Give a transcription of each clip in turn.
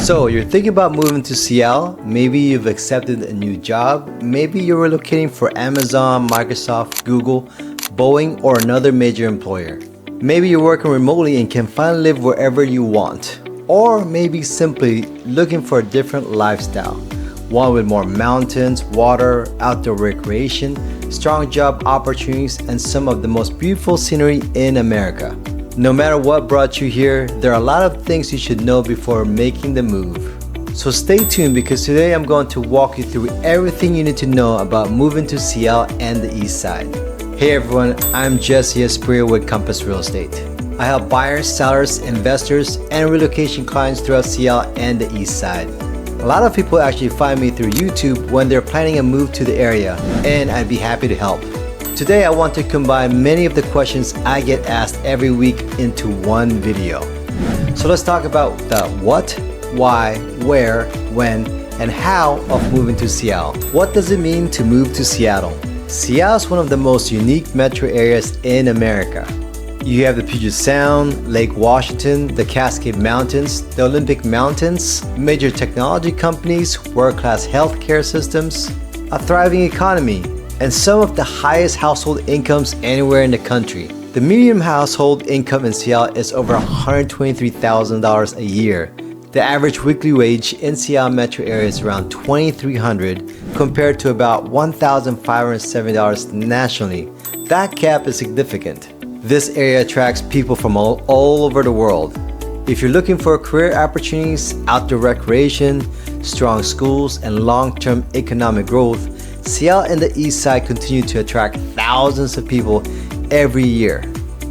So you're thinking about moving to Seattle, maybe you've accepted a new job, maybe you're relocating for Amazon, Microsoft, Google, Boeing, or another major employer. Maybe you're working remotely and can finally live wherever you want. Or maybe simply looking for a different lifestyle, one with more mountains, water, outdoor recreation, strong job opportunities, and some of the most beautiful scenery in America. No matter what brought you here, there are a lot of things you should know before making the move. So stay tuned because today I'm going to walk you through everything you need to know about moving to Seattle and the East Side. Hey everyone, I'm Jesse Espria with Compass Real Estate. I help buyers, sellers, investors, and relocation clients throughout Seattle and the East Side. A lot of people actually find me through YouTube when they're planning a move to the area, and I'd be happy to help. Today I want to combine many of the questions I get asked every week into one video. So let's talk about the what, why, where, when, and how of moving to Seattle. What does it mean to move to Seattle? Seattle is one of the most unique metro areas in America. You have the Puget Sound, Lake Washington, the Cascade Mountains, the Olympic Mountains, major technology companies, world-class healthcare systems, a thriving economy, and some of the highest household incomes anywhere in the country. The median household income in Seattle is over $123,000 a year. The average weekly wage in Seattle metro area is around $2,300 compared to about $1,570 nationally. That gap is significant. This area attracts people from all over the world. If you're looking for career opportunities, outdoor recreation, strong schools, and long-term economic growth, Seattle and the East Side continue to attract thousands of people every year.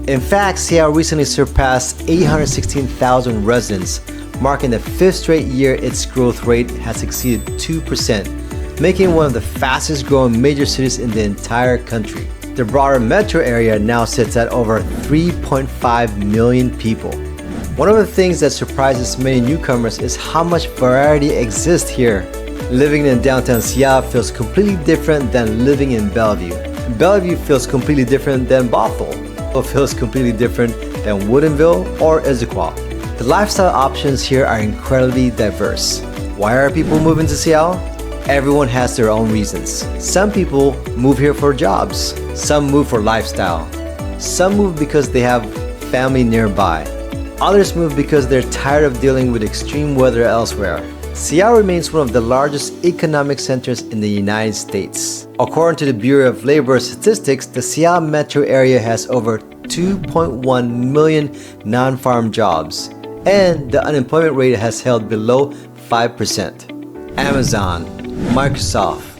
In fact, Seattle recently surpassed 816,000 residents, marking the fifth straight year its growth rate has exceeded 2%, making it one of the fastest growing major cities in the entire country. The broader metro area now sits at over 3.5 million people. One of the things that surprises many newcomers is how much variety exists here. Living in downtown Seattle feels completely different than living in Bellevue. Bellevue feels completely different than Bothell. It feels completely different than Woodinville or Issaquah. The lifestyle options here are incredibly diverse. Why are people moving to Seattle? Everyone has their own reasons. Some people move here for jobs. Some move for lifestyle. Some move because they have family nearby. Others move because they're tired of dealing with extreme weather elsewhere. Seattle remains one of the largest economic centers in the United States. According to the Bureau of Labor Statistics, the Seattle metro area has over 2.1 million non-farm jobs, and the unemployment rate has held below 5%. Amazon, Microsoft,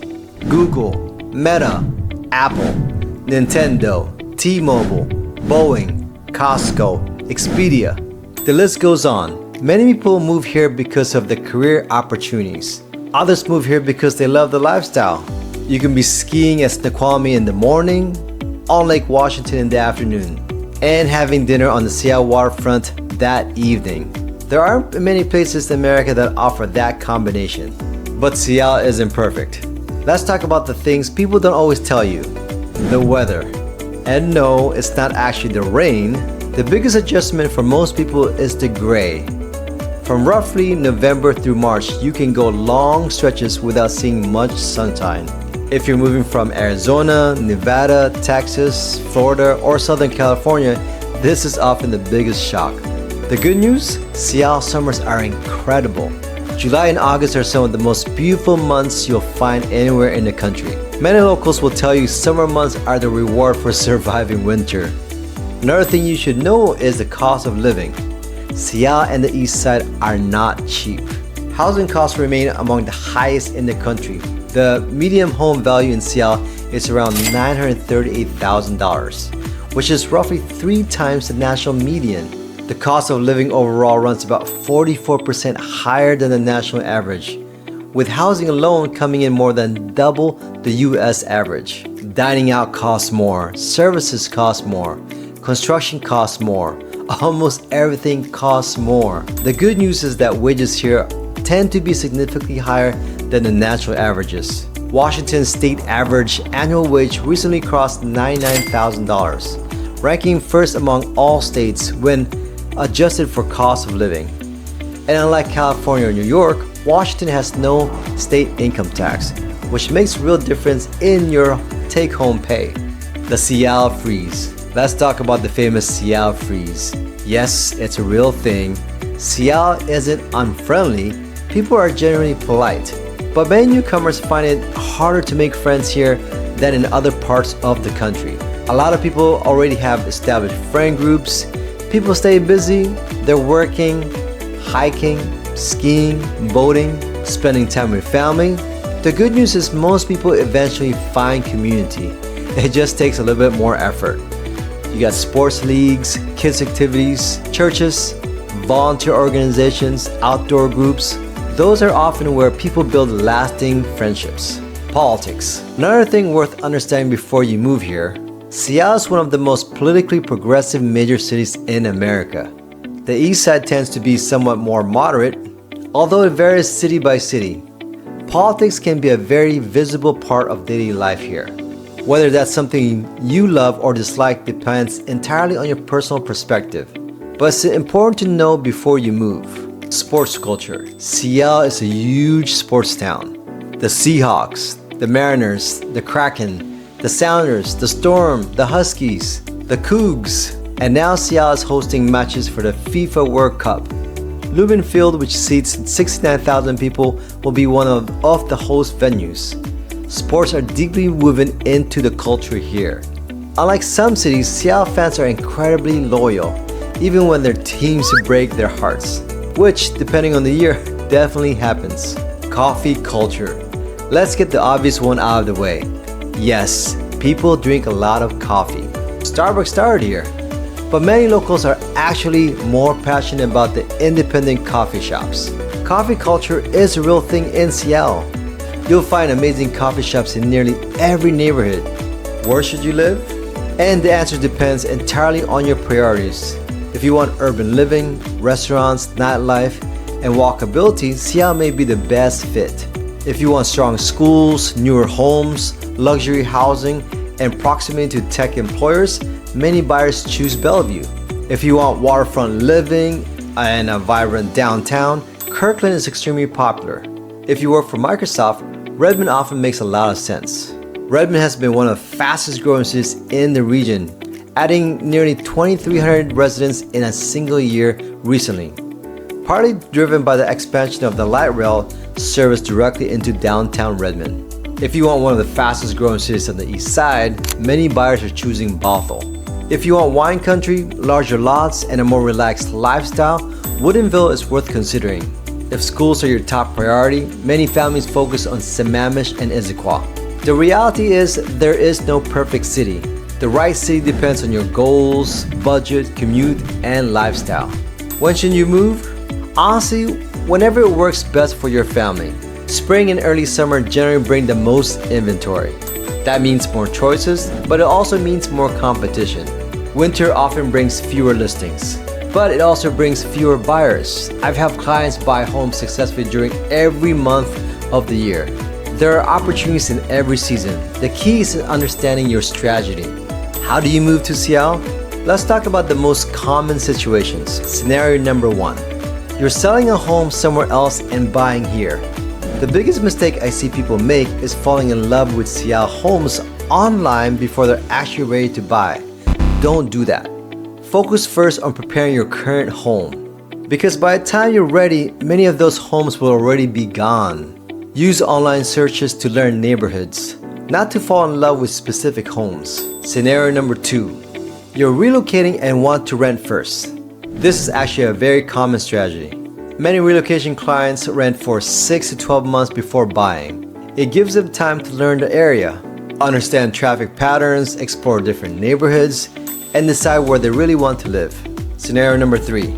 Google, Meta, Apple, Nintendo, T-Mobile, Boeing, Costco, Expedia. The list goes on. Many people move here because of the career opportunities. Others move here because they love the lifestyle. You can be skiing at Snoqualmie in the morning, on Lake Washington in the afternoon, and having dinner on the Seattle waterfront that evening. There aren't many places in America that offer that combination. But Seattle isn't perfect. Let's talk about the things people don't always tell you. The weather. And no, it's not actually the rain. The biggest adjustment for most people is the gray. From roughly November through March, you can go long stretches without seeing much sunshine. If you're moving from Arizona, Nevada, Texas, Florida, or Southern California, this is often the biggest shock. The good news? Seattle summers are incredible. July and August are some of the most beautiful months you'll find anywhere in the country. Many locals will tell you summer months are the reward for surviving winter. Another thing you should know is the cost of living. Seattle and the East Side are not cheap. Housing costs remain among the highest in the country. The median home value in Seattle is around $938,000, which is roughly 3 times the national median. The cost of living overall runs about 44% higher than the national average, with housing alone coming in more than double the US average. Dining out costs more, services cost more, construction costs more, almost everything costs more. The good news is that wages here tend to be significantly higher than the national averages. Washington's state average annual wage recently crossed $99,000, ranking first among all states when adjusted for cost of living. And unlike California or New York, Washington has no state income tax, which makes a real difference in your take-home pay. The Seattle freeze. Let's talk about the famous Seattle freeze. Yes, it's a real thing. Seattle isn't unfriendly. People are generally polite. But many newcomers find it harder to make friends here than in other parts of the country. A lot of people already have established friend groups. People stay busy. They're working, hiking, skiing, boating, spending time with family. The good news is most people eventually find community. It just takes a little bit more effort. You got sports leagues, kids activities, churches, volunteer organizations, outdoor groups. Those are often where people build lasting friendships. Politics. Another thing worth understanding before you move here, Seattle is one of the most politically progressive major cities in America. The Eastside tends to be somewhat more moderate, although it varies city by city. Politics can be a very visible part of daily life here. Whether that's something you love or dislike depends entirely on your personal perspective. But it's important to know before you move. Sports culture. Seattle is a huge sports town. The Seahawks, the Mariners, the Kraken, the Sounders, the Storm, the Huskies, the Cougs, and now Seattle is hosting matches for the FIFA World Cup. Lumen Field, which seats 69,000 people, will be one of the host venues. Sports are deeply woven into the culture here. Unlike some cities, Seattle fans are incredibly loyal, even when their teams break their hearts, which, depending on the year, definitely happens. Coffee culture. Let's get the obvious one out of the way. Yes, people drink a lot of coffee. Starbucks started here, but many locals are actually more passionate about the independent coffee shops. Coffee culture is a real thing in Seattle. You'll find amazing coffee shops in nearly every neighborhood. Where should you live? And the answer depends entirely on your priorities. If you want urban living, restaurants, nightlife, and walkability, Seattle may be the best fit. If you want strong schools, newer homes, luxury housing, and proximity to tech employers, many buyers choose Bellevue. If you want waterfront living and a vibrant downtown, Kirkland is extremely popular. If you work for Microsoft, Redmond often makes a lot of sense. Redmond has been one of the fastest growing cities in the region, adding nearly 2,300 residents in a single year recently, partly driven by the expansion of the light rail service directly into downtown Redmond. If you want one of the fastest growing cities on the east side, many buyers are choosing Bothell. If you want wine country, larger lots, and a more relaxed lifestyle, Woodinville is worth considering. If schools are your top priority, many families focus on Sammamish and Issaquah. The reality is there is no perfect city. The right city depends on your goals, budget, commute, and lifestyle. When should you move? Honestly, whenever it works best for your family. Spring and early summer generally bring the most inventory. That means more choices, but it also means more competition. Winter often brings fewer listings, but it also brings fewer buyers. I've helped clients buy homes successfully during every month of the year. There are opportunities in every season. The key is in understanding your strategy. How do you move to Seattle? Let's talk about the most common situations. Scenario number 1. You're selling a home somewhere else and buying here. The biggest mistake I see people make is falling in love with Seattle homes online before they're actually ready to buy. Don't do that. Focus first on preparing your current home, because by the time you're ready, many of those homes will already be gone. Use online searches to learn neighborhoods, not to fall in love with specific homes. Scenario number 2. You're relocating and want to rent first. This is actually a very common strategy. Many relocation clients rent for 6 to 12 months before buying. It gives them time to learn the area, understand traffic patterns, explore different neighborhoods, and decide where they really want to live. Scenario number 3.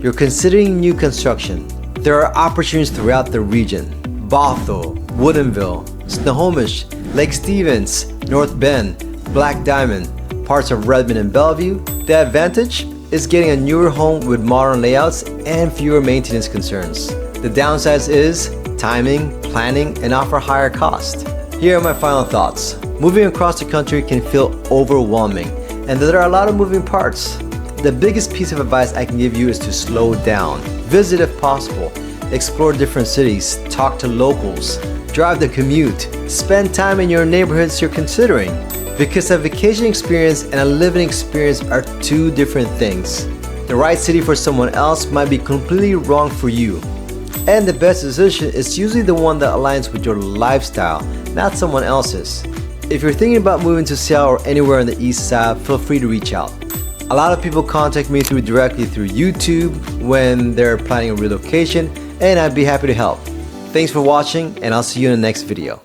You're considering new construction. There are opportunities throughout the region. Bothell, Woodinville, Snohomish, Lake Stevens, North Bend, Black Diamond, parts of Redmond and Bellevue. The advantage is getting a newer home with modern layouts and fewer maintenance concerns. The downside is timing, planning, and offer higher cost. Here are my final thoughts. Moving across the country can feel overwhelming, and there are a lot of moving parts. The biggest piece of advice I can give you is to slow down. Visit if possible. Explore different cities. Talk to locals. Drive the commute. Spend time in your neighborhoods you're considering. Because a vacation experience and a living experience are two different things. The right city for someone else might be completely wrong for you. And the best decision is usually the one that aligns with your lifestyle, not someone else's. If you're thinking about moving to Seattle or anywhere on the east side, feel free to reach out. A lot of people contact me directly through YouTube when they're planning a relocation, and I'd be happy to help. Thanks for watching, and I'll see you in the next video.